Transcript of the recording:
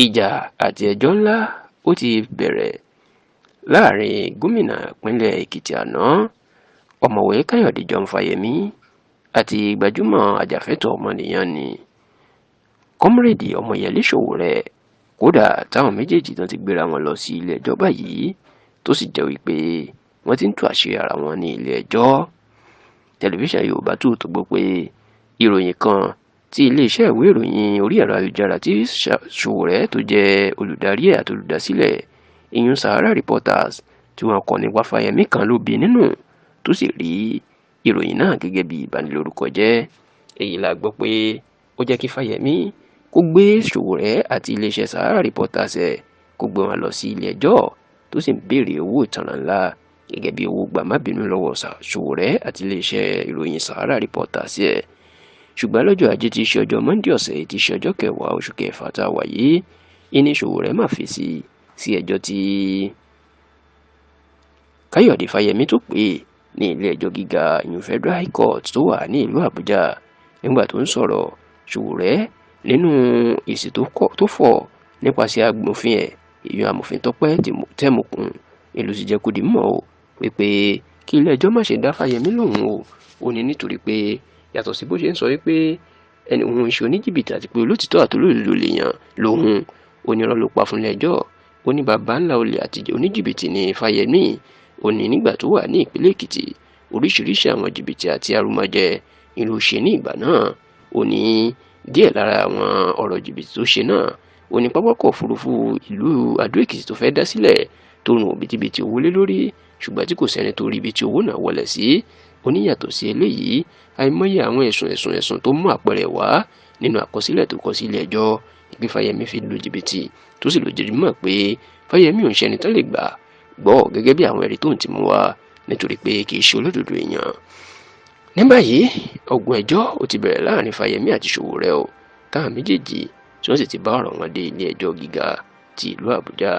ìjà àti ẹjọ́ ńlá ó ti bẹ̀rẹ̀ láàrin gómìnà ìpínlẹ̀ Èkìtì àná ọ̀mọ̀wé Káyọ̀dé John Fáyẹmí àti gbajúmọ̀ ajàfẹ́tọ̀ọ́ ọmọnìyàn ní kọ́mírèdì Ọmọyẹlé Sowore. Kódà táwọn méjèèjì tán ti gbéra wọn lọ sí ilé ẹjọ́ báyìí tó sì jẹ́ wípé wọ́n ti ń tú àṣírí ara wọn ní ilé ẹjọ́. Tẹlifíṣàn Yorùbá tó gbọ́ pé ìròyìn kan tí iléeṣẹ́ ìwé ìròyìn orí ẹ̀rọ ayélujára tí Sowore tó jẹ́ olùdarí àti olùdásílẹ̀ ìyún Sahara Reporters tí wọ́n kọ nípa Fáyẹmí kan ló bí nínú tó sì rí ìròyìn náà gẹ́gẹ́ bí ìbanilórúkọ jẹ́. Èyí la gbọ́ pé ó jẹ́ kí Fáyẹmí kó gbé Sowore àti iléeṣẹ́ Sahara Reporters kó gbé wọn lọ sí ilé ẹjọ́ tó sì ń béèrè owó ìtanràn ńlá gẹ́gẹ́ bí owó gbàmábìínú lọ́wọ́ Sowore àti iléeṣẹ́ ìròyìn Sahara Reporters ṣùgbọ́n lọ́jọ́ ajé tí í ṣe ọjọ́ Monday ọ̀sẹ̀ tí í ṣe ọjọ́ 10 oṣù kẹfà tá a wà yìí ìní Sowore máa fèsì sí ẹjọ́ tí Káyọ̀dé Fáyẹmí tó pè ní ilé ẹjọ́ gíga ìyún Federal High Court tó wà ní ìlú Àbújá. Nígbà tó ń sọ̀rọ̀, Sowore nínú èsì tó fọ̀ nípasẹ̀ agbófin ìyún amòfin Tọ́pẹ́ Tẹ́mùkùn ìlú sì jẹ́ kó di mọ̀ o wípé kí ilé ẹjọ́ má ṣe dá Fáyẹmí lóhùn o. Ó ní nítorí pé yàtọ̀ sí bó ṣe ń sọ wípé ẹni òun ṣe oníjìbìtì àti pé olótìtọ́ àti olódodo lèèyàn lòun, onírọ́ ló pa fún ilé ẹjọ́. Ó ní bàbá ńlá olè àti oníjìbìtì ní Fáyẹmí. Ó ní nígbà tó wà ní ìpínlẹ̀ Èkìtì oríṣiríṣi àwọn jìbìtì àti arúmọjẹ ìlú ṣe ní ìgbà náà. Ó ní díẹ̀ lára àwọn ọ̀rọ̀ jìbìtì tó ṣe náà. Ó ní pápákọ̀ òfurufú ìlú Adó Èkìtì tó fẹ́ dá sílẹ̀ tó rùn òbítíbitì owó lé lórí ṣùgbọ́n tí kò sẹ́ni tó rí ibi tí owó náà wọlé sí. Ó ní yàtọ̀ sí eléyìí àìmọye àwọn ẹ̀sùn tó mú àpẹẹrẹ wá nínú àkọsílẹ̀ tó kọ sí ilé ẹjọ́ ìpín Fáyẹmí fi lu jìbìtì tó sì lójú mọ̀ pé Fáyẹmí ò ń ṣẹni tán lè gbà gbọ́ gẹ́gẹ́ bí àwọn ẹ̀rí tó ń ti mú wá nítorí pé kì í ṣe olódodo èèyàn. Ní báyìí ọ̀gbọ̀n ẹjọ́ ó ti bẹ̀rẹ̀ láàrin Fáyẹmí àti Sowore o táwọn méjèèjì tí wọ́n sì ti bá ọ̀rọ̀ wọn dé ilé ẹjọ́ gíga ti ìlú Àbújá.